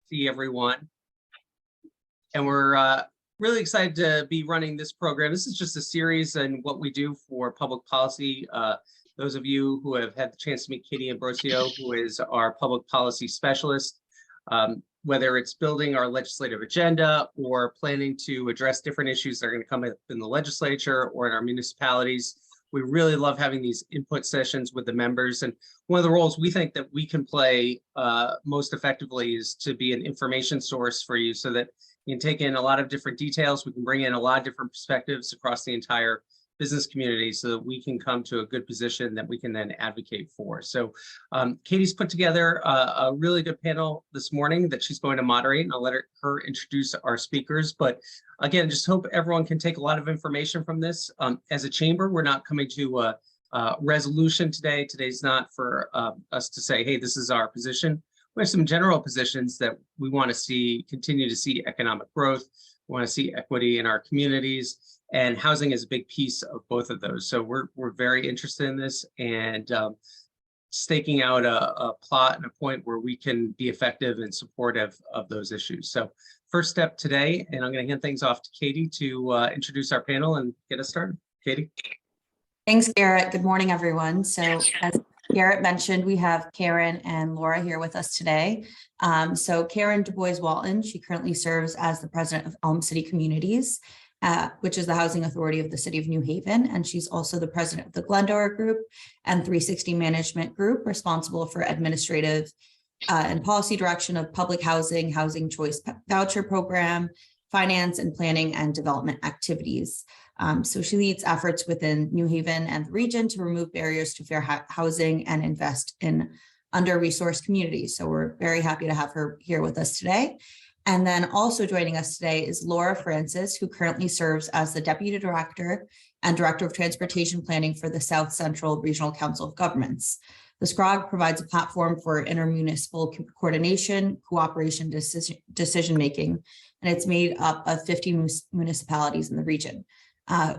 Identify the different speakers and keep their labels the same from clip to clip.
Speaker 1: see everyone. And we're really excited to be running this program. This is just a series and what we do for public policy. Those of you who have had the chance to meet Katie Ambrosio, who is our public policy specialist, whether it's building our legislative agenda or planning to address different issues that are going to come up in the legislature or in our municipalities. We really love having these input sessions with the members. And one of the roles we think that we can play most effectively is to be an information source for you so that you can take in a lot of different details. We can bring in a lot of different perspectives across the entire business community so that we can come to a good position that we can then advocate for. So Katie's put together a really good panel this morning that she's going to moderate, and I'll let her introduce our speakers. But again, just hope everyone can take a lot of information from this. As a chamber, we're not coming to a resolution today. Today's not for us to say, hey, this is our position. We have some general positions that we want to continue to see economic growth. We want to see equity in our communities, and housing is a big piece of both of those. So we're very interested in this and staking out a plot and a point where we can be effective and supportive of those issues. So first step today, and I'm going to hand things off to Katie to introduce our panel and get us started. Katie.
Speaker 2: Thanks, Garrett. Good morning, everyone. So as Garrett mentioned, we have Karen and Laura here with us today. So Karen DuBois Walton, she currently serves as the president of Elm City Communities, which is the housing authority of the city of New Haven. And she's also the president of the Glendora Group and 360 Management Group, responsible for administrative and policy direction of public housing, housing choice voucher program, finance and planning and development activities. So she leads efforts within New Haven and the region to remove barriers to fair housing and invest in under-resourced communities. So we're very happy to have her here with us today. And then also joining us today is Laura Francis, who currently serves as the Deputy Director and Director of Transportation Planning for the South Central Regional Council of Governments. The SCROG provides a platform for intermunicipal coordination, cooperation, decision-making, and it's made up of 50 municipalities in the region.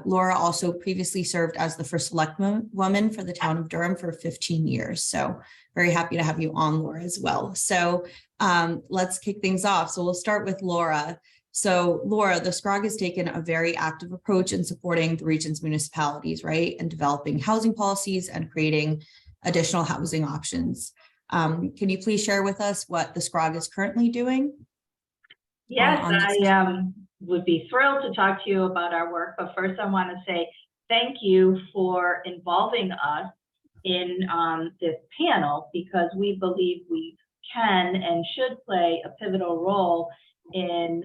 Speaker 2: Laura also previously served as the first select woman for the town of Durham for 15 years. So very happy to have you on, Laura, as well. So let's kick things off. So we'll start with Laura. So Laura, the SCROG has taken a very active approach in supporting the region's municipalities, right? And developing housing policies and creating additional housing options. Can you please share with us what the SCROG is currently doing?
Speaker 3: Yes, I would be thrilled to talk to you about our work, but first I want to say thank you for involving us in this panel, because we believe we can and should play a pivotal role in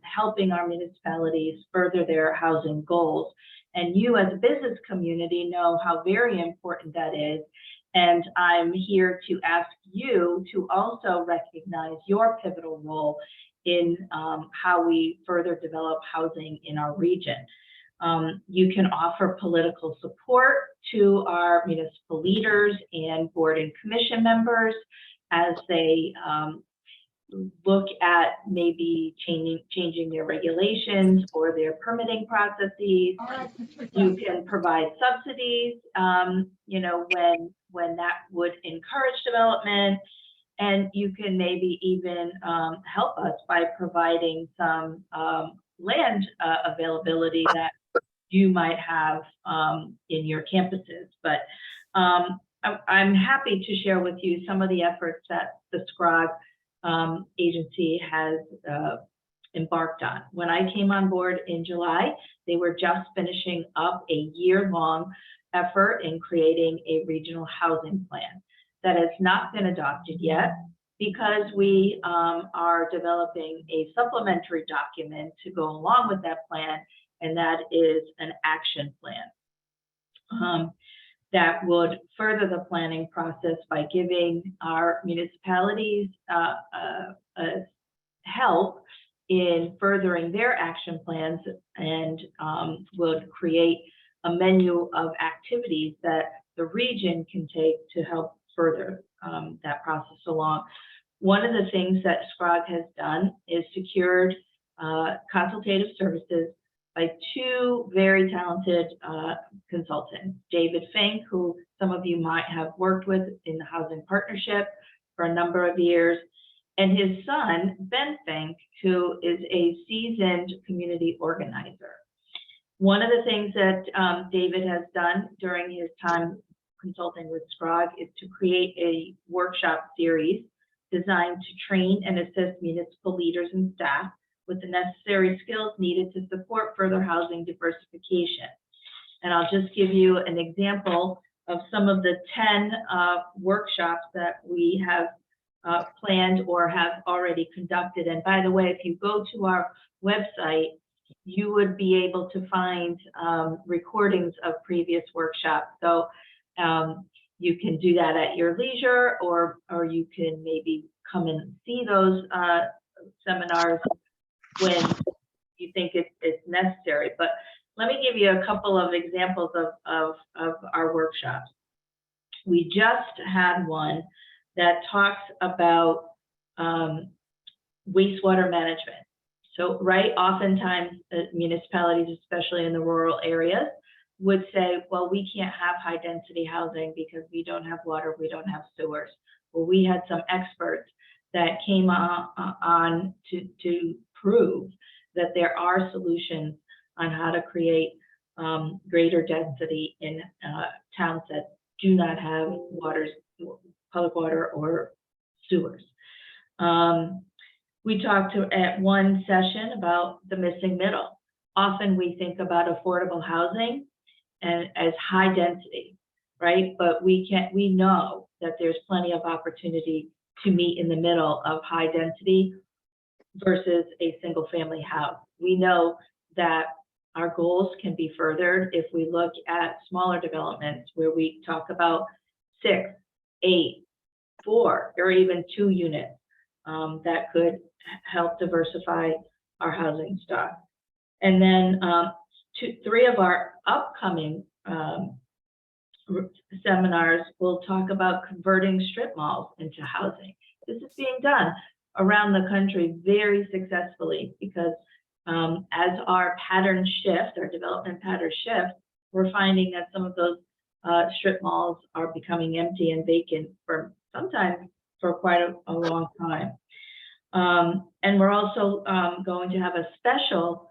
Speaker 3: helping our municipalities further their housing goals. And you as a business community know how very important that is. And I'm here to ask you to also recognize your pivotal role in how we further develop housing in our region. You can offer political support to our municipal leaders and board and commission members as they look at maybe changing their regulations or their permitting processes. You can provide subsidies, when that would encourage development. And you can maybe even help us by providing some land availability that you might have in your campuses. But I'm happy to share with you some of the efforts that the SCROG agency has embarked on. When I came on board in July, they were just finishing up a year-long effort in creating a regional housing plan that has not been adopted yet, because we are developing a supplementary document to go along with that plan, and that is an action plan that would further the planning process by giving our municipalities help in furthering their action plans, and would create a menu of activities that the region can take to help further that process along. One of the things that SCROG has done is secured consultative services by two very talented consultants, David Fink, who some of you might have worked with in the Housing Partnership for a number of years, and his son, Ben Fink, who is a seasoned community organizer. One of the things that David has done during his time consulting with SCROG is to create a workshop series designed to train and assist municipal leaders and staff with the necessary skills needed to support further housing diversification. And I'll just give you an example of some of the 10 workshops that we have planned or have already conducted. And by the way, if you go to our website, you would be able to find recordings of previous workshops. So you can do that at your leisure, or you can maybe come and see those seminars when you think it's necessary. But let me give you a couple of examples of our workshops. We just had one that talks about wastewater management. So, right, oftentimes municipalities, especially in the rural areas, would say, well, we can't have high density housing because we don't have water, we don't have sewers. Well, we had some experts that came on to prove that there are solutions on how to create greater density in towns that do not have public water or sewers. We talked at one session about the missing middle. Often we think about affordable housing and as high density, right? But we know that there's plenty of opportunity to meet in the middle of high density versus a single family house. We know that our goals can be furthered if we look at smaller developments where we talk about 6, 8, 4, or even 2 units that could help diversify our housing stock. And then 3 of our upcoming seminars will talk about converting strip malls into housing. This is being done around the country very successfully because as our patterns shift, our development patterns shift, we're finding that some of those strip malls are becoming empty and vacant for sometimes for quite a long time. And we're also going to have a special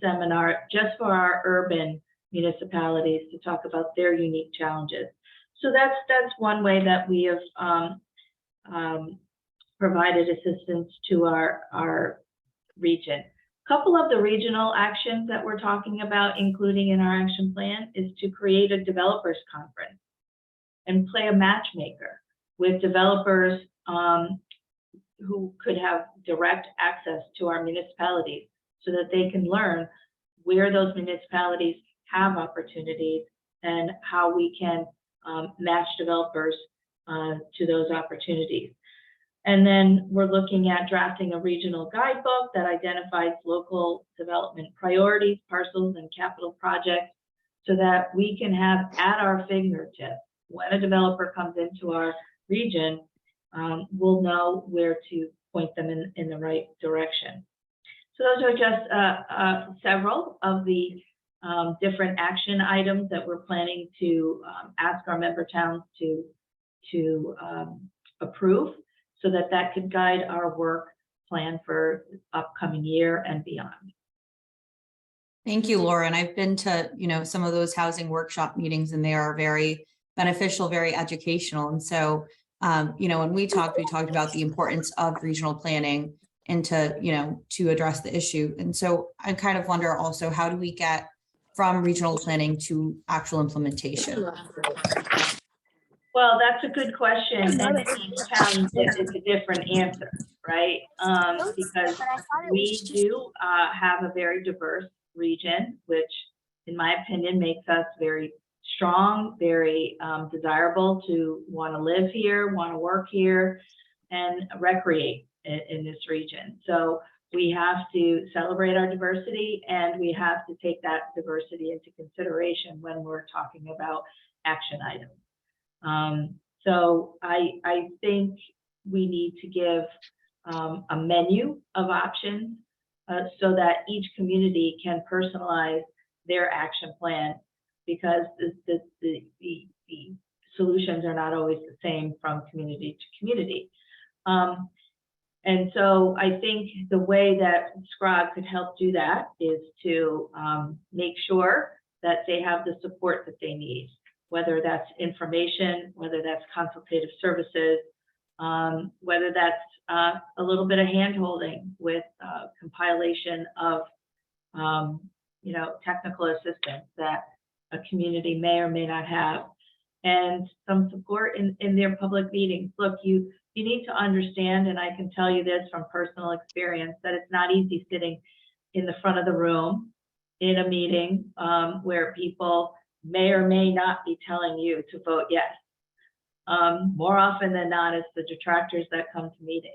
Speaker 3: seminar just for our urban municipalities to talk about their unique challenges. So that's one way that we have provided assistance to our region. A couple of the regional actions that we're talking about, including in our action plan, is to create a developers conference and play a matchmaker with developers who could have direct access to our municipalities so that they can learn where those municipalities have opportunities and how we can match developers to those opportunities. And then we're looking at drafting a regional guidebook that identifies local development priorities, parcels, and capital projects so that we can have at our fingertips, when a developer comes into our region, we'll know where to point them in the right direction. So those are just several of the different action items that we're planning to ask our member towns to approve so that could guide our work plan for upcoming year and beyond.
Speaker 2: Thank you, Laura. And I've been to, some of those housing workshop meetings, and they are very beneficial, very educational. And so, when we talked about the importance of regional planning and to address the issue. And so I kind of wonder also, how do we get from regional planning to actual implementation?
Speaker 3: Well, that's a good question, and each town is a different answer, right? Because we do have a very diverse region, which in my opinion makes us very strong, very desirable to want to live here, want to work here, and recreate in this region. So we have to celebrate our diversity, and we have to take that diversity into consideration when we're talking about action items. So I think we need to give a menu of options so that each community can personalize their action plan, because the solutions are not always the same from community to community. And so I think the way that SCROG could help do that is to make sure that they have the support that they need, whether that's information, whether that's consultative services, whether that's a little bit of hand-holding with compilation of technical assistance that a community may or may not have, and some support in their public meetings. Look, you need to understand, and I can tell you this from personal experience, that it's not easy sitting in the front of the room in a meeting where people may or may not be telling you to vote yes. More often than not, it's the detractors that come to meetings.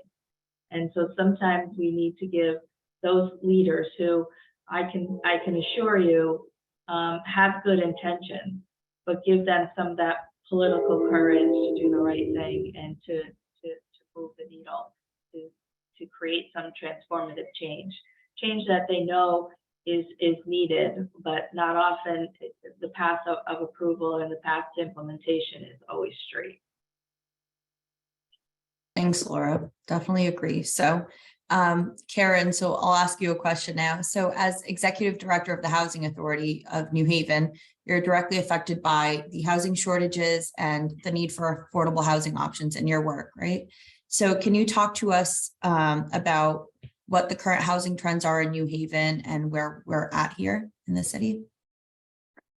Speaker 3: And so sometimes we need to give those leaders who I can assure you have good intentions, but give them some of that political courage to do the right thing and to move the needle, to create some transformative change that they know is needed, but not often the path of approval and the path to implementation is always straight.
Speaker 2: Thanks, Laura. Definitely agree. So, Karen, so I'll ask you a question now. So as Executive Director of the Housing Authority of New Haven, you're directly affected by the housing shortages and the need for affordable housing options in your work, right? So can you talk to us about what the current housing trends are in New Haven and where we're at here in the city?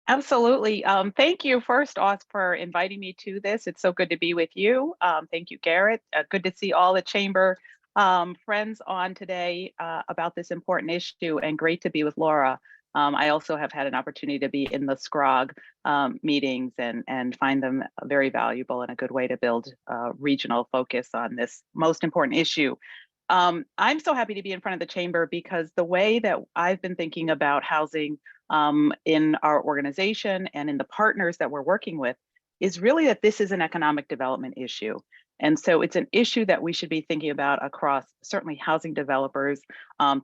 Speaker 4: Absolutely. Thank you first off for inviting me to this. It's so good to be with you. Thank you, Garrett. Good to see all the chamber friends on today about this important issue, and great to be with Laura. I also have had an opportunity to be in the SCROG meetings and find them very valuable and a good way to build regional focus on this most important issue. I'm so happy to be in front of the chamber because the way that I've been thinking about housing in our organization and in the partners that we're working with is really that this is an economic development issue. And so it's an issue that we should be thinking about across certainly housing developers,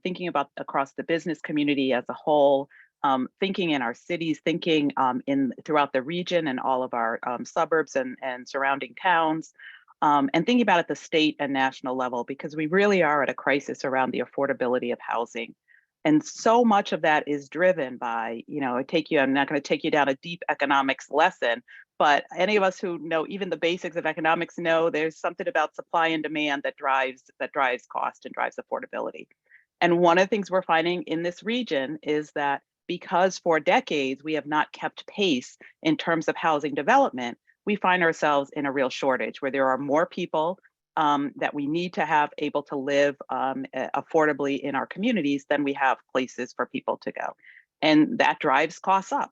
Speaker 4: thinking about across the business community as a whole, thinking in our cities, thinking throughout the region and all of our suburbs and surrounding towns, and thinking about at the state and national level, because we really are at a crisis around the affordability of housing. And so much of that is driven by, I'm not going to take you down a deep economics lesson, but any of us who know even the basics of economics know there's something about supply and demand that drives cost and drives affordability. And one of the things we're finding in this region is that because for decades we have not kept pace in terms of housing development, we find ourselves in a real shortage where there are more people that we need to have able to live affordably in our communities than we have places for people to go. And that drives costs up.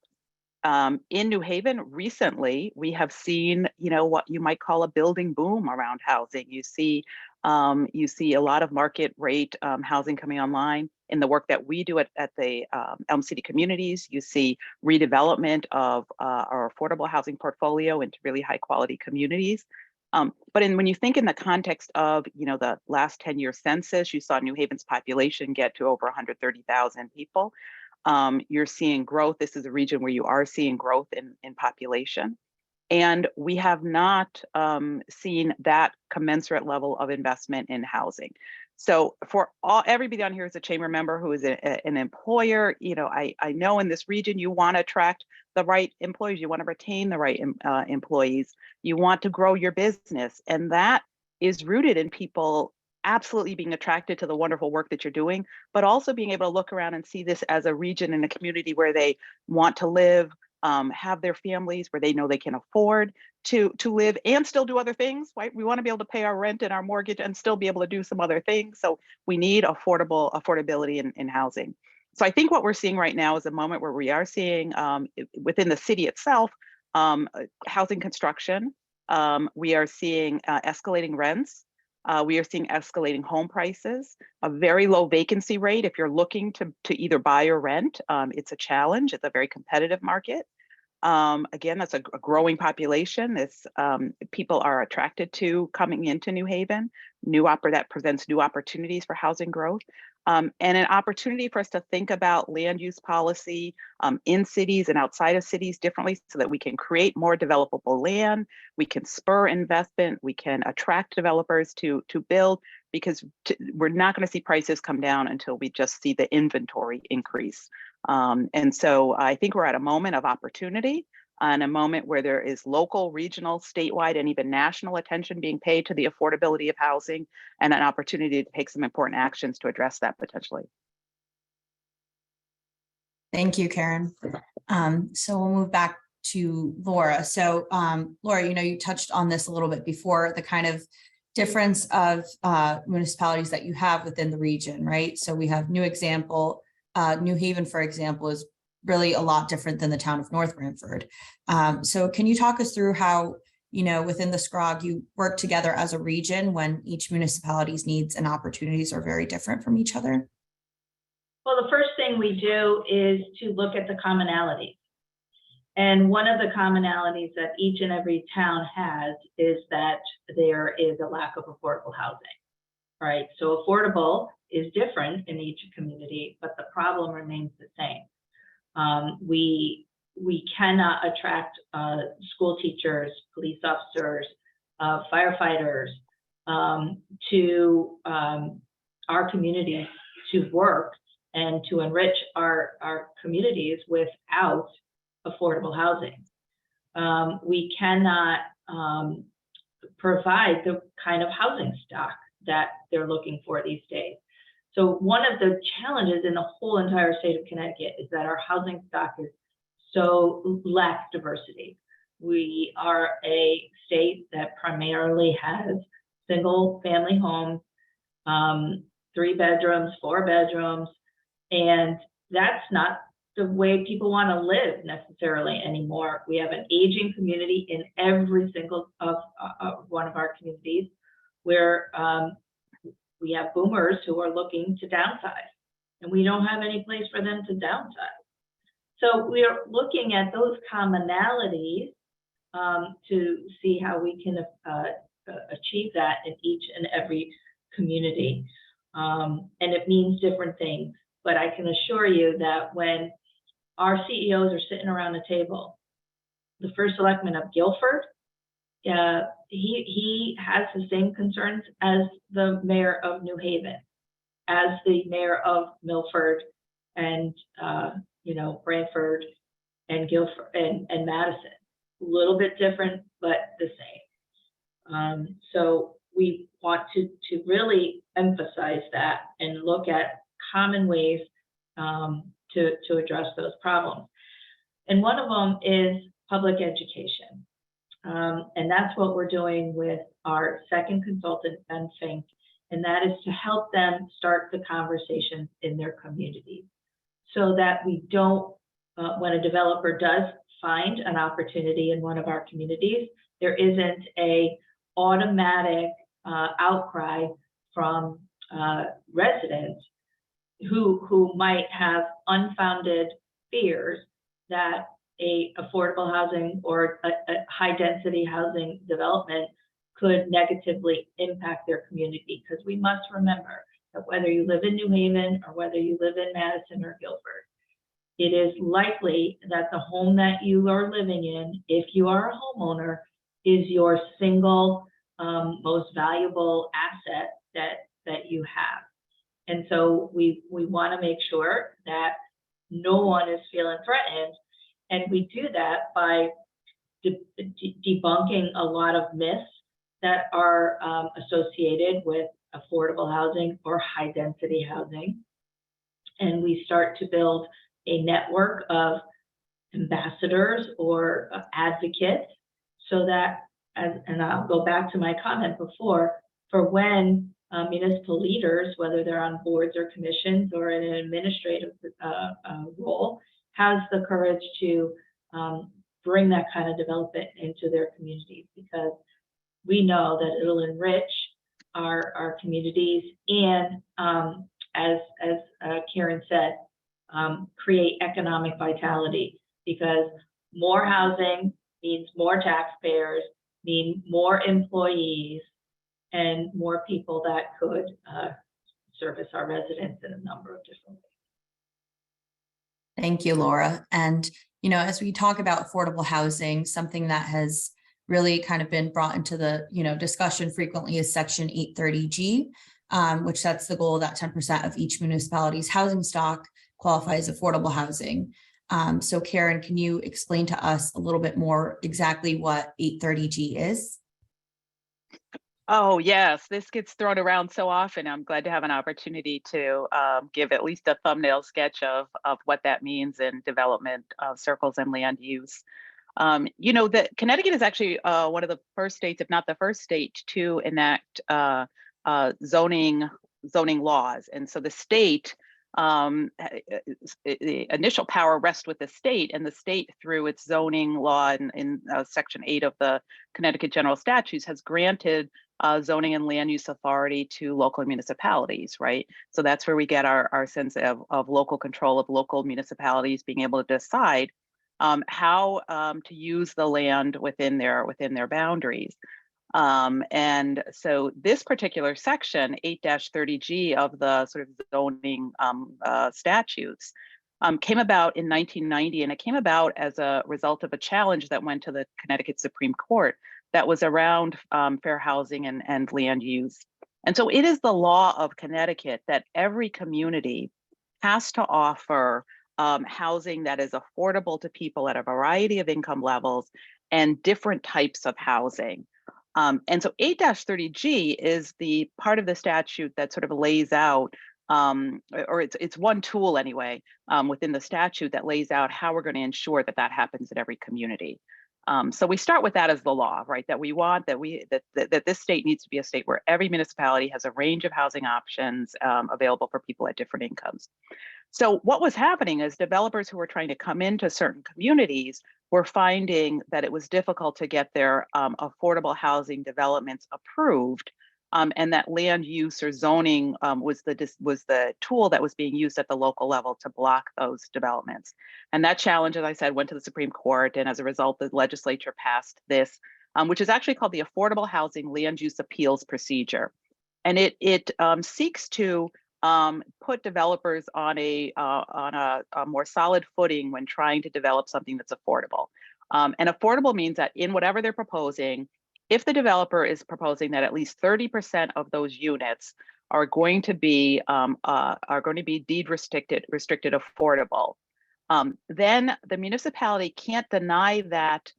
Speaker 4: In New Haven recently, we have seen, what you might call a building boom around housing. You see a lot of market rate housing coming online. In the work that we do at the Elm City Communities, you see redevelopment of our affordable housing portfolio into really high quality communities. But when you think in the context of, the last 10-year census, you saw New Haven's population get to over 130,000 people. You're seeing growth. This is a region where you are seeing growth in population. And we have not seen that commensurate level of investment in housing. So for everybody on here is a chamber member who is an employer, I know in this region you want to attract the right employees, you want to retain the right employees, you want to grow your business. And that is rooted in people absolutely being attracted to the wonderful work that you're doing, but also being able to look around and see this as a region and a community where they want to live, have their families, where they know they can afford to live and still do other things, right? We want to be able to pay our rent and our mortgage and still be able to do some other things. So we need affordability in housing. So I think what we're seeing right now is a moment where we are seeing within the city itself, housing construction. We are seeing escalating rents. We are seeing escalating home prices, a very low vacancy rate. If you're looking to either buy or rent, it's a challenge. It's a very competitive market. Again, that's a growing population. People are attracted to coming into New Haven. That presents new opportunities for housing growth. And an opportunity for us to think about land use policy in cities and outside of cities differently so that we can create more developable land, we can spur investment, we can attract developers to build, because we're not going to see prices come down until we just see the inventory increase. And so I think we're at a moment of opportunity, and a moment where there is local, regional, statewide, and even national attention being paid to the affordability of housing, and an opportunity to take some important actions to address that potentially.
Speaker 2: Thank you, Karen. So we'll move back to Laura. So Laura, you touched on this a little bit before, the kind of difference of municipalities that you have within the region, right? So we have New Haven, for example, is really a lot different than the town of North Branford. So can you talk us through how, within the SCROG, you work together as a region when each municipality's needs and opportunities are very different from each other?
Speaker 3: Well, the first thing we do is to look at the commonalities. And one of the commonalities that each and every town has is that there is a lack of affordable housing, right? So affordable is different in each community, but the problem remains the same. We cannot attract school teachers, police officers, firefighters to our communities to work and to enrich our communities without affordable housing. We cannot provide the kind of housing stock that they're looking for these days. So one of the challenges in the whole entire state of Connecticut is that our housing stock is so lacks diversity. We are a state that primarily has single family homes, 3 bedrooms, 4 bedrooms, and that's not the way people want to live necessarily anymore. We have an aging community in every single one of our communities, where we have boomers who are looking to downsize, and we don't have any place for them to downsize. So we are looking at those commonalities to see how we can achieve that in each and every community. And it means different things, but I can assure you that when our CEOs are sitting around the table, the first selectman of Guilford, he has the same concerns as the mayor of New Haven, as the mayor of Milford, and Branford and Guilford and Madison. A little bit different, but the same. So we want to really emphasize that and look at common ways to address those problems. And one of them is public education. And that's what we're doing with our second consultant, Ben Fink, and that is to help them start the conversations in their communities, so that we don't, when a developer does find an opportunity in one of our communities, there isn't a automatic outcry from residents who might have unfounded fears that a affordable housing or a high density housing development could negatively impact their community. Because we must remember that whether you live in New Haven or whether you live in Madison or Guilford, it is likely that the home that you are living in, if you are a homeowner, is your single most valuable asset that you have. And so we want to make sure that no one is feeling threatened. And we do that by debunking a lot of myths that are associated with affordable housing or high density housing. And we start to build a network of ambassadors or advocates, so that, and I'll go back to my comment before, for when municipal leaders, whether they're on boards or commissions or in an administrative role, has the courage to bring that kind of development into their communities, because we know that it'll enrich our communities and, as Karen said, create economic vitality, because more housing means more taxpayers, mean more employees, and more people that could service our residents in a number of different ways.
Speaker 2: Thank you, Laura. And, as we talk about affordable housing, something that has really kind of been brought into the, discussion frequently is Section 830G. which sets the goal that 10% of each municipality's housing stock qualifies as affordable housing. So Karen, can you explain to us a little bit more exactly what 830G is?
Speaker 4: Oh, yes, this gets thrown around so often. I'm glad to have an opportunity to give at least a thumbnail sketch of what that means in development circles and land use. You know, that Connecticut is actually one of the first states, if not the first state, to enact zoning laws. And so the state, the initial power rests with the state, and the state, through its zoning law in Section 8 of the Connecticut General Statutes, has granted zoning and land use authority to local municipalities, right? So that's where we get our sense of local control, of local municipalities being able to decide how to use the land within their boundaries. And so this particular section, 8-30G of the sort of zoning statutes, came about in 1990, and it came about as a result of a challenge that went to the Connecticut Supreme Court that was around fair housing and land use. And so it is the law of Connecticut that every community has to offer housing that is affordable to people at a variety of income levels and different types of housing. And so 8-30G is the part of the statute that sort of lays out, or it's one tool anyway, within the statute that lays out how we're going to ensure that that happens in every community. So we start with that as the law, right? That we want that this state needs to be a state where every municipality has a range of housing options available for people at different incomes. So what was happening is developers who were trying to come into certain communities were finding that it was difficult to get their affordable housing developments approved, and that land use or zoning was the tool that was being used at the local level to block those developments. And that challenge, as I said, went to the Supreme Court, and as a result, the legislature passed this, which is actually called the Affordable Housing Land Use Appeals Procedure, and it seeks to put developers on a more solid footing when trying to develop something that's affordable. And affordable means that in whatever they're proposing, if the developer is proposing that at least 30% of those units are going to be deed restricted affordable, then the municipality can't deny that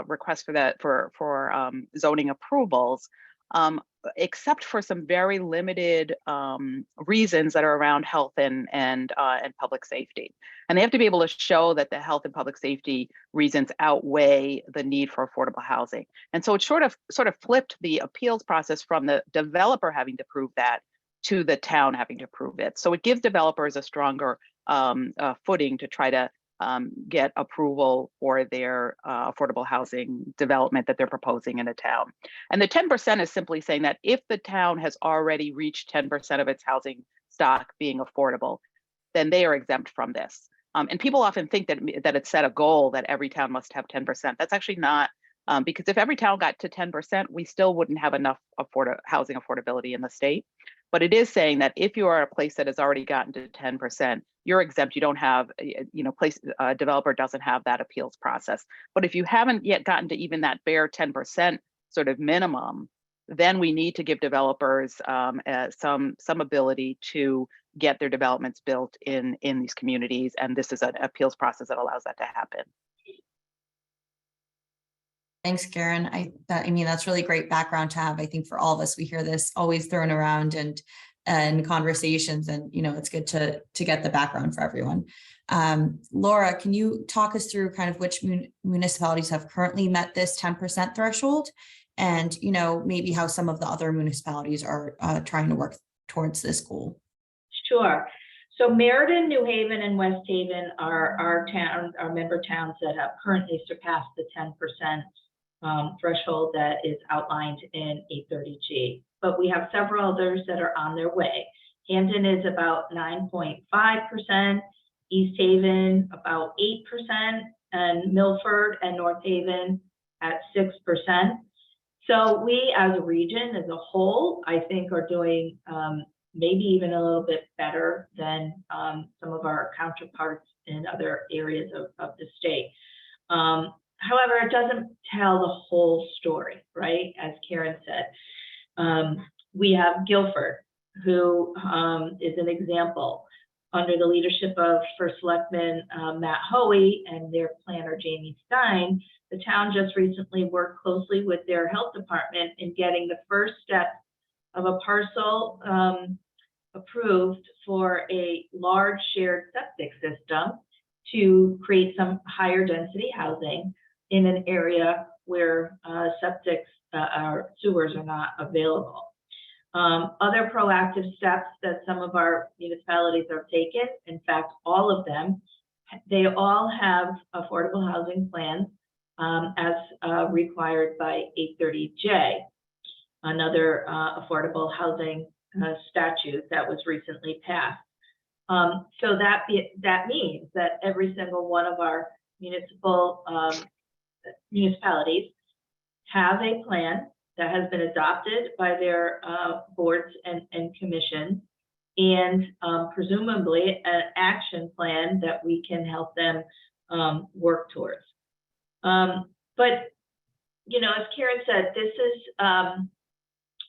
Speaker 4: request for zoning approvals, except for some very limited reasons that are around health and public safety. And they have to be able to show that the health and public safety reasons outweigh the need for affordable housing. And so it sort of flipped the appeals process from the developer having to prove that to the town having to prove it. So it gives developers a stronger footing to try to get approval for their affordable housing development that they're proposing in a town. And the 10% is simply saying that if the town has already reached 10% of its housing stock being affordable, then they are exempt from this. And people often think that it's set a goal that every town must have 10%. That's actually not, because if every town got to 10%, we still wouldn't have enough housing affordability in the state. But it is saying that if you are a place that has already gotten to 10%, you're exempt. You don't have, developer doesn't have that appeals process. But if you haven't yet gotten to even that bare 10% sort of minimum, then we need to give developers some ability to get their developments built in these communities. And this is an appeals process that allows that to happen.
Speaker 2: Thanks, Karen. I mean, that's really great background to have. I think for all of us, we hear this always thrown around and conversations, and it's good to get the background for everyone. Laura, can you talk us through kind of which municipalities have currently met this 10% threshold, and maybe how some of the other municipalities are trying to work towards this goal?
Speaker 3: Sure. So Meriden, New Haven, and West Haven are our member towns that have currently surpassed the 10% threshold that is outlined in 830G. But we have several others that are on their way. Hampton is about 9.5%, East Haven about 8%, and Milford and North Haven at 6%. So we as a region, as a whole, I think are doing maybe even a little bit better than some of our counterparts in other areas of the state. However, it doesn't tell the whole story, right? As Karen said. We have Guilford, who is an example. Under the leadership of First Selectman Matt Hoey and their planner Jamie Stein, the town just recently worked closely with their health department in getting the first step of a parcel approved for a large shared septic system to create some higher density housing in an area where septic or sewers are not available. Other proactive steps that some of our municipalities have taken, in fact, all of them, they all have affordable housing plans as required by 830J, another affordable housing statute that was recently passed. So that means that every single one of our municipalities have a plan that has been adopted by their boards and commissions, and presumably an action plan that we can help them work towards. But, as Karen said, this is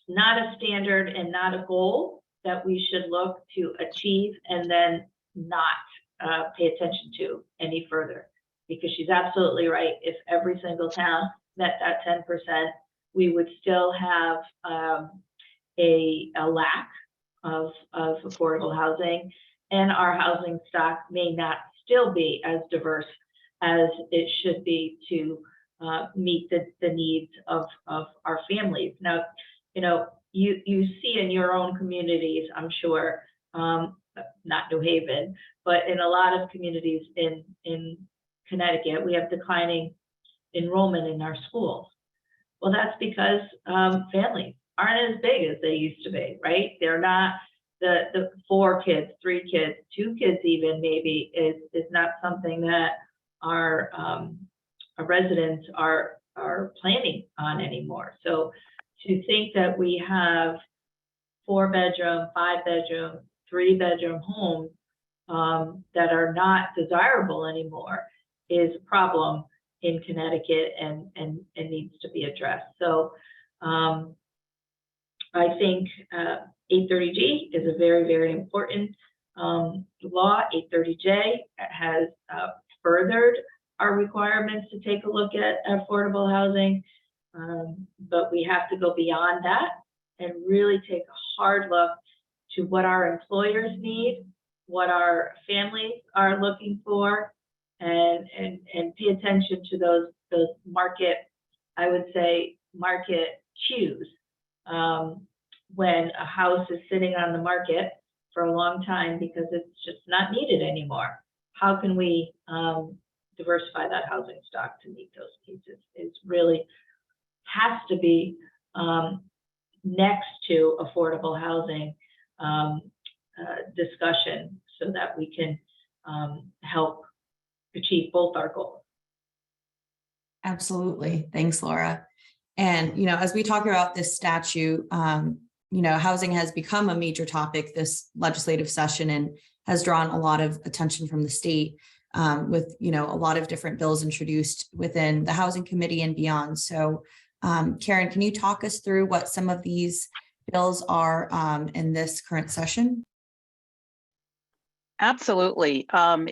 Speaker 3: not a standard and not a goal that we should look to achieve and then not pay attention to any further, because she's absolutely right. If every single town met that 10%, we would still have a lack of affordable housing, and our housing stock may not still be as diverse as it should be to meet the needs of our families. Now, you see in your own communities, I'm sure, not New Haven, but in a lot of communities in Connecticut, we have declining enrollment in our schools. Well, that's because families aren't as big as they used to be, right? They're not the 4 kids, 3 kids, 2 kids even maybe is not something that our residents are planning on anymore. So to think that we have 4-bedroom, 5-bedroom, 3-bedroom homes that are not desirable anymore is a problem in Connecticut and needs to be addressed. So I think 830G is a very, very important law. 830J has furthered our requirements to take a look at affordable housing, but we have to go beyond that and really take a hard look to what our employers need, what our families are looking for, and pay attention to those market, I would say, market cues. When a house is sitting on the market for a long time because it's just not needed anymore, how can we diversify that housing stock to meet those needs? It really has to be next to affordable housing discussion so that we can help achieve both our goals.
Speaker 2: Absolutely. Thanks, Laura. And, as we talk about this statute, housing has become a major topic this legislative session and has drawn a lot of attention from the state with, a lot of different bills introduced within the Housing Committee and beyond. So, Karen, can you talk us through what some of these bills are in this current session?
Speaker 4: Absolutely. And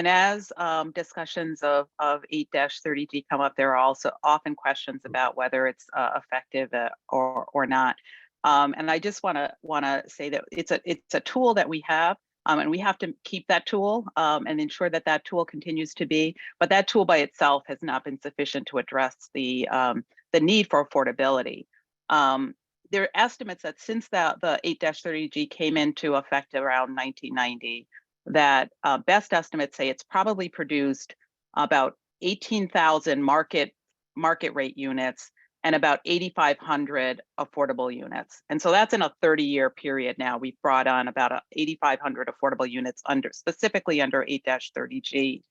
Speaker 4: as discussions of 8-30G come up, there are also often questions about whether it's effective or not. And I just want to say that it's a tool that we have, and we have to keep that tool and ensure that that tool continues to be. But that tool by itself has not been sufficient to address the need for affordability. There are estimates that since the 8-30G came into effect around 1990, that best estimates say it's probably produced about 18,000 market rate units and about 8,500 affordable units. And so that's in a 30-year period now. We've brought on about 8,500 affordable units specifically under 8-30G.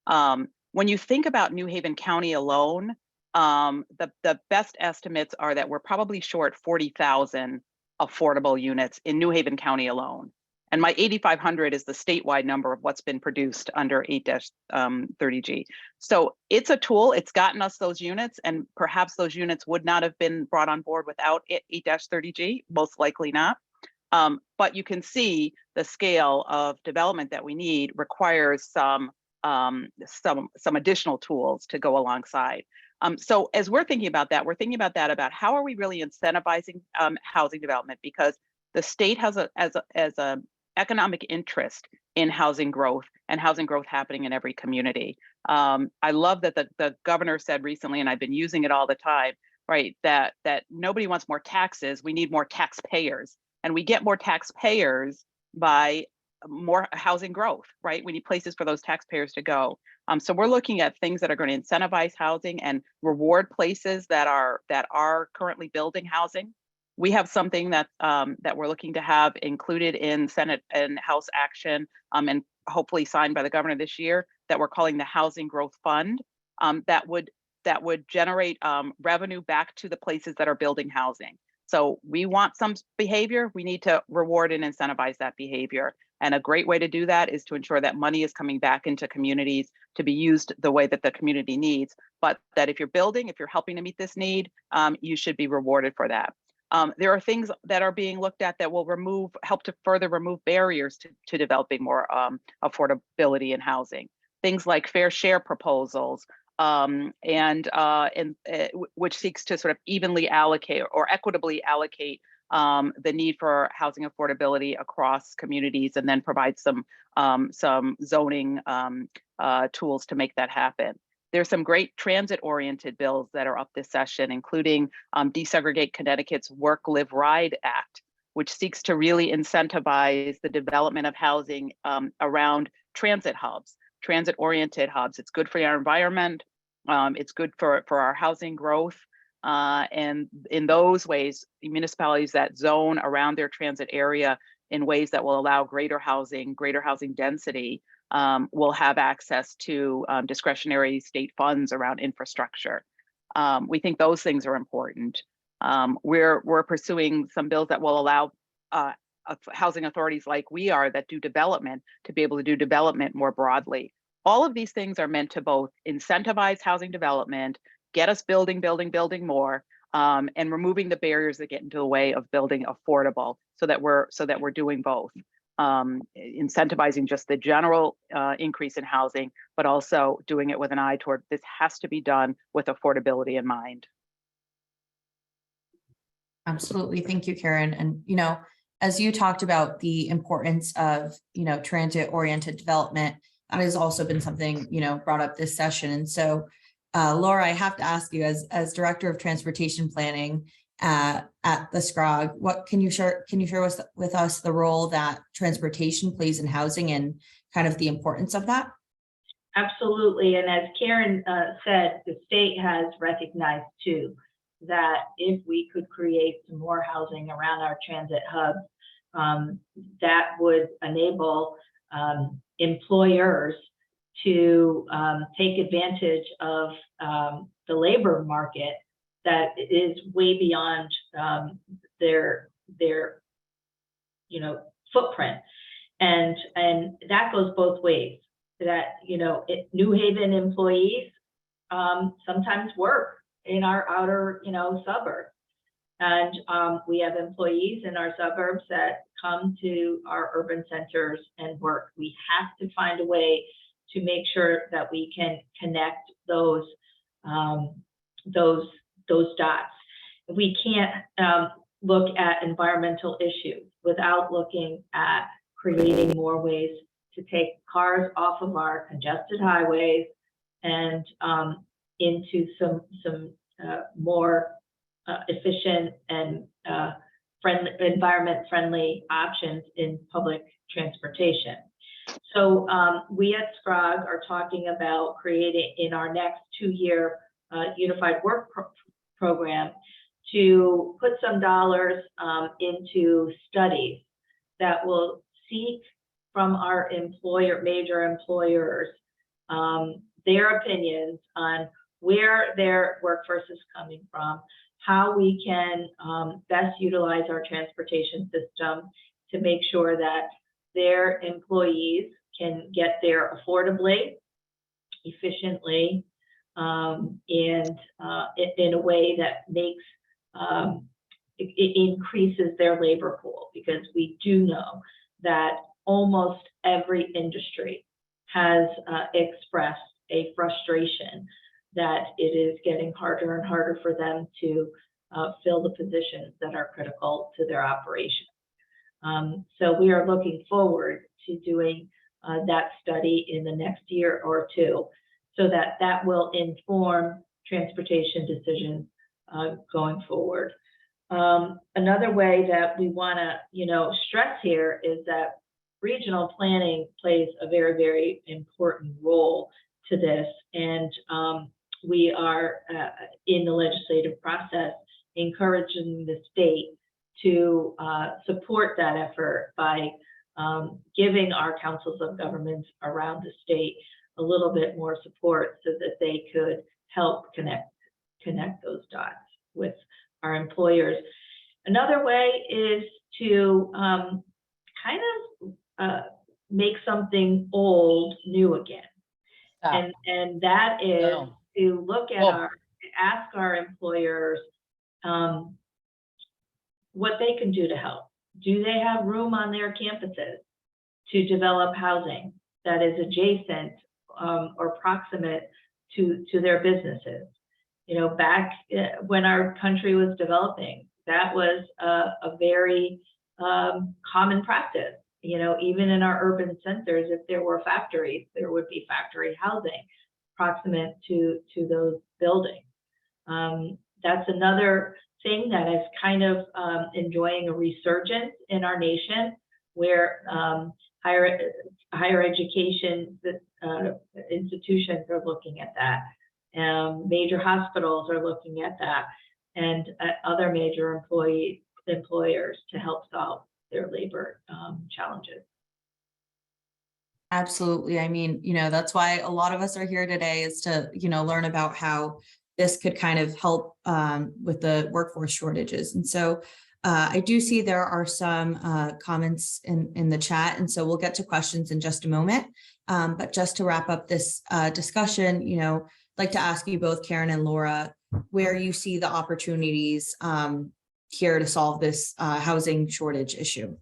Speaker 4: When you think about New Haven County alone, the best estimates are that we're probably short 40,000 affordable units in New Haven County alone. And my 8,500 is the statewide number of what's been produced under 8-30G. So it's a tool, it's gotten us those units, and perhaps those units would not have been brought on board without 8-30G, most likely not. But you can see the scale of development that we need requires some additional tools to go alongside. So as we're thinking about that, about how are we really incentivizing housing development, because the state has a economic interest in housing growth, and housing growth happening in every community. I love that the governor said recently, and I've been using it all the time, right, that nobody wants more taxes, we need more taxpayers. And we get more taxpayers by more housing growth, right? We need places for those taxpayers to go. So we're looking at things that are going to incentivize housing and reward places that are currently building housing. We have something that we're looking to have included in Senate and House action, and hopefully signed by the governor this year, that we're calling the Housing Growth Fund, that would generate revenue back to the places that are building housing. So we want some behavior, we need to reward and incentivize that behavior. And a great way to do that is to ensure that money is coming back into communities to be used the way that the community needs, but that if you're building, if you're helping to meet this need, you should be rewarded for that. There are things that are being looked at that will help to further remove barriers to developing more affordability in housing. Things like fair share proposals, which seeks to sort of evenly allocate or equitably allocate the need for housing affordability across communities, and then provide some zoning tools to make that happen. There's some great transit-oriented bills that are up this session, including Desegregate Connecticut's Work, Live, Ride Act, which seeks to really incentivize the development of housing around transit hubs, transit-oriented hubs. It's good for our environment. It's good for our housing growth. And in those ways, municipalities that zone around their transit area in ways that will allow greater housing density will have access to discretionary state funds around infrastructure. We think those things are important. We're pursuing some bills that will allow housing authorities like we are that do development to be able to do development more broadly. All of these things are meant to both incentivize housing development, get us building more, and removing the barriers that get into the way of building affordable, so that we're doing both, incentivizing just the general increase in housing, but also doing it with an eye toward this has to be done with affordability in mind.
Speaker 2: Absolutely. Thank you, Karen. And, as you talked about the importance of, transit-oriented development, that has also been something, brought up this session. And so, Laura, I have to ask you, as Director of Transportation Planning at the SCROG, what can you share with us the role that transportation plays in housing and kind of the importance of that?
Speaker 3: Absolutely. And as Karen said, the state has recognized too that if we could create some more housing around our transit hubs, that would enable employers to take advantage of the labor market that is way beyond their footprint, and that goes both ways. That New Haven employees sometimes work in our outer suburbs, and we have employees in our suburbs that come to our urban centers and work. We have to find a way to make sure that we can connect those dots. We can't look at environmental issues without looking at creating more ways to take cars off of our congested highways and into some more efficient and environment-friendly options in public transportation. So we at SCROG are talking about creating in our next 2-year unified work program to put some dollars into studies that will seek from our major employers their opinions on where their workforce is coming from, how we can best utilize our transportation system to make sure that their employees can get there affordably, efficiently, and in a way that makes it increases their labor pool, because we do know that almost every industry has expressed a frustration that it is getting harder and harder for them to fill the positions that are critical to their operation. So we are looking forward to doing that study in the next year or two, so that that will inform transportation decisions going forward. Another way that we want to, stress here is that regional planning plays a very, very important role to this, and we are in the legislative process encouraging the state to support that effort by giving our councils of governments around the state a little bit more support, so that they could help connect those dots with our employers. Another way is to kind of make something old new again. And that is to look at ask our employers what they can do to help. Do they have room on their campuses to develop housing that is adjacent or proximate to their businesses? Back when our country was developing, that was a very common practice. Even in our urban centers, if there were factories, there would be factory housing proximate to those buildings. That's another thing that is kind of enjoying a resurgence in our nation, where higher education institutions are looking at that. Major hospitals are looking at that, and other major employers to help solve their labor challenges.
Speaker 2: Absolutely. I mean, that's why a lot of us are here today, is to, learn about how this could kind of help with the workforce shortages. And so I do see there are some comments in the chat, and so we'll get to questions in just a moment. But just to wrap up this discussion, I'd like to ask you both, Karen and Laura, where you see the opportunities here to solve this housing shortage issue.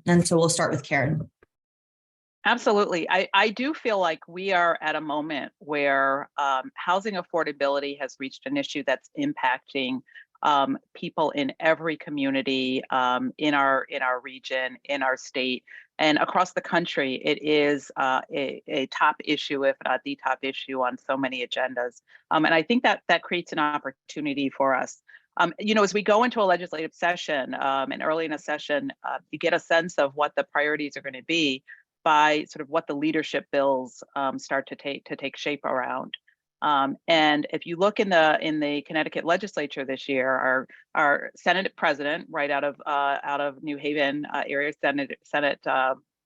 Speaker 2: And so we'll start with Karen.
Speaker 4: Absolutely. I do feel like we are at a moment where housing affordability has reached an issue that's impacting people in every community in our region, in our state, and across the country. It is a top issue, if not the top issue, on so many agendas. And I think that creates an opportunity for us. As we go into a legislative session and early in a session, you get a sense of what the priorities are going to be by sort of what the leadership bills start to take shape around. And if you look in the Connecticut legislature this year, our Senate president, right out of New Haven area, Senate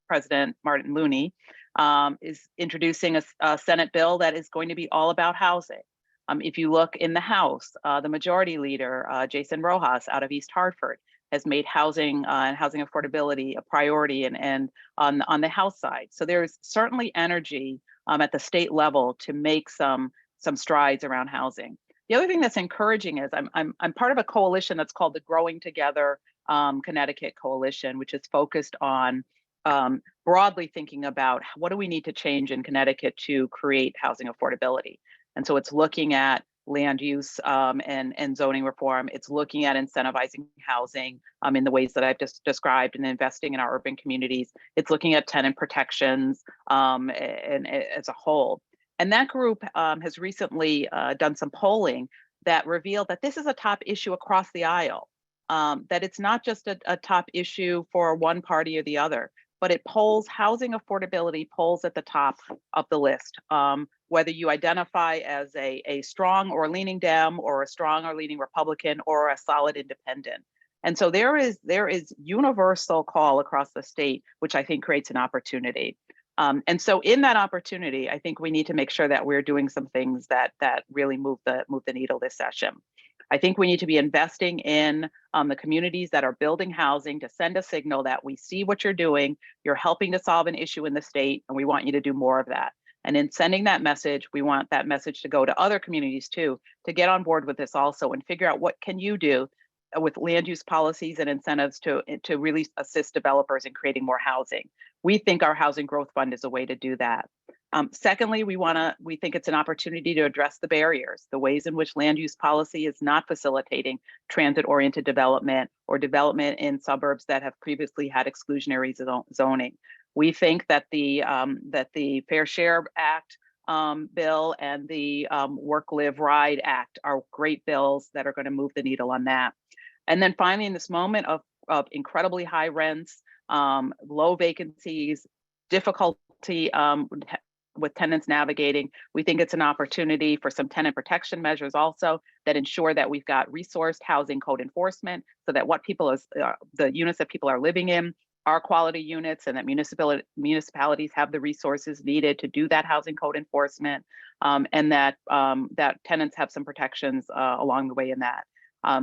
Speaker 4: President Martin Looney, is introducing a Senate bill that is going to be all about housing. If you look in the House, the majority leader, Jason Rojas, out of East Hartford, has made housing and housing affordability a priority, and on the House side. So there's certainly energy at the state level to make some strides around housing. The other thing that's encouraging is I'm part of a coalition that's called the Growing Together Connecticut Coalition, which is focused on broadly thinking about what do we need to change in Connecticut to create housing affordability. And so it's looking at land use and zoning reform. It's looking at incentivizing housing in the ways that I've just described, and investing in our urban communities. It's looking at tenant protections and as a whole. And that group has recently done some polling that revealed that this is a top issue across the aisle, that it's not just a top issue for one party or the other, but it polls, housing affordability polls at the top of the list. Whether you identify as a strong or leaning Dem, or a strong or leaning Republican, or a solid independent. And so there is universal call across the state, which I think creates an opportunity. And so in that opportunity, I think we need to make sure that we're doing some things that really move the needle this session. I think we need to be investing in the communities that are building housing to send a signal that we see what you're doing, you're helping to solve an issue in the state, and we want you to do more of that. And in sending that message, we want that message to go to other communities too, to get on board with this also and figure out what can you do with land use policies and incentives to really assist developers in creating more housing. We think our Housing Growth Fund is a way to do that. Secondly, we think it's an opportunity to address the barriers, the ways in which land use policy is not facilitating transit-oriented development or development in suburbs that have previously had exclusionary zoning. We think that the Fair Share Act bill and the Work, Live, Ride Act are great bills that are going to move the needle on that. And then finally, in this moment of incredibly high rents, low vacancies, difficulty with tenants navigating, we think it's an opportunity for some tenant protection measures also that ensure that we've got resourced housing code enforcement so that the units that people are living in are quality units, and that municipalities have the resources needed to do that housing code enforcement, and that tenants have some protections along the way in that.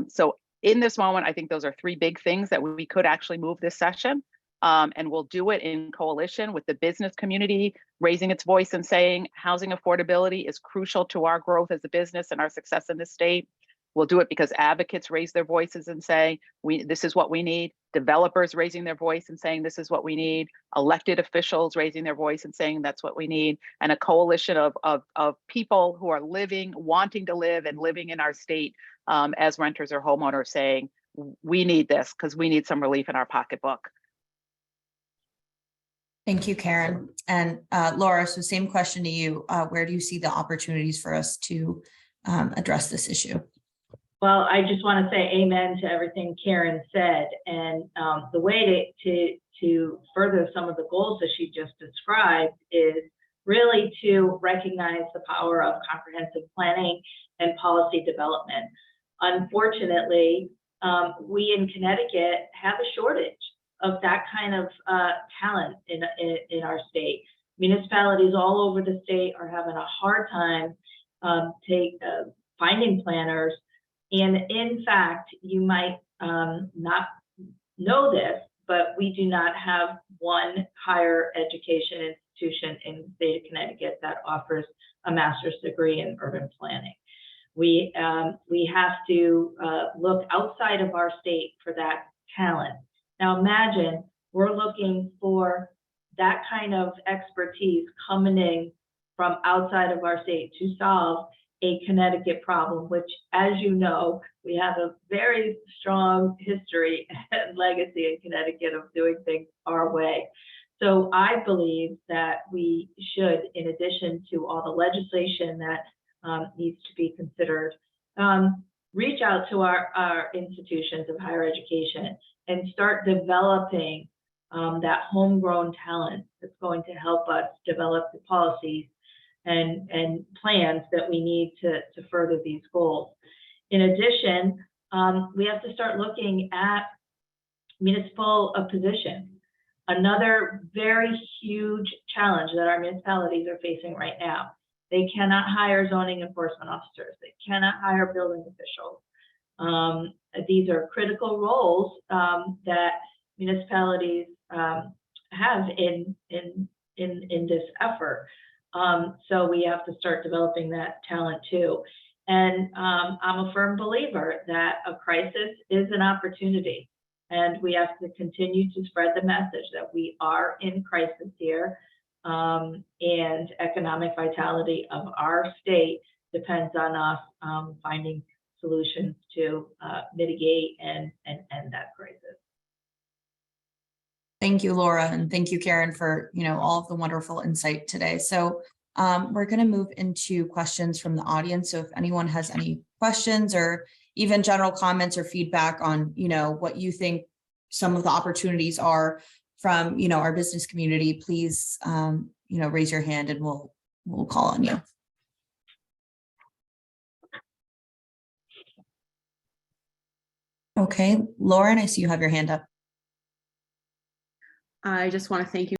Speaker 4: So in this moment, I think those are three big things that we could actually move this session. And we'll do it in coalition with the business community, raising its voice and saying housing affordability is crucial to our growth as a business and our success in this state. We'll do it because advocates raise their voices and say, this is what we need. Developers raising their voice and saying, this is what we need. Elected officials raising their voice and saying, that's what we need. And a coalition of people who are wanting to live and living in our state as renters or homeowners saying, we need this because we need some relief in our pocketbook.
Speaker 2: Thank you, Karen. And Laura, so same question to you. Where do you see the opportunities for us to address this issue?
Speaker 3: Well, I just want to say amen to everything Karen said. And the way to further some of the goals that she just described is really to recognize the power of comprehensive planning and policy development. Unfortunately, we in Connecticut have a shortage of that kind of talent in our state. Municipalities all over the state are having a hard time finding planners. And in fact, you might not know this, but we do not have one higher education institution in the state of Connecticut that offers a master's degree in urban planning. We have to look outside of our state for that talent. Now imagine we're looking for that kind of expertise coming in from outside of our state to solve a Connecticut problem, which, as you know, we have a very strong history and legacy in Connecticut of doing things our way. So I believe that we should, in addition to all the legislation that needs to be considered, reach out to our institutions of higher education and start developing that homegrown talent that's going to help us develop the policies and plans that we need to further these goals. In addition, we have to start looking at municipal positions. Another very huge challenge that our municipalities are facing right now. They cannot hire zoning enforcement officers. They cannot hire building officials. These are critical roles that municipalities have in this effort. So we have to start developing that talent too. And I'm a firm believer that a crisis is an opportunity, and we have to continue to spread the message that we are in crisis here, and economic vitality of our state depends on us finding solutions to mitigate and end that crisis.
Speaker 2: Thank you, Laura, and thank you, Karen, for all of the wonderful insight today. So we're going to move into questions from the audience. So if anyone has any questions or even general comments or feedback on what you think some of the opportunities are from our business community, please raise your hand and we'll call on you. Okay, Lauren, I see you have your hand up.
Speaker 5: I just want to thank you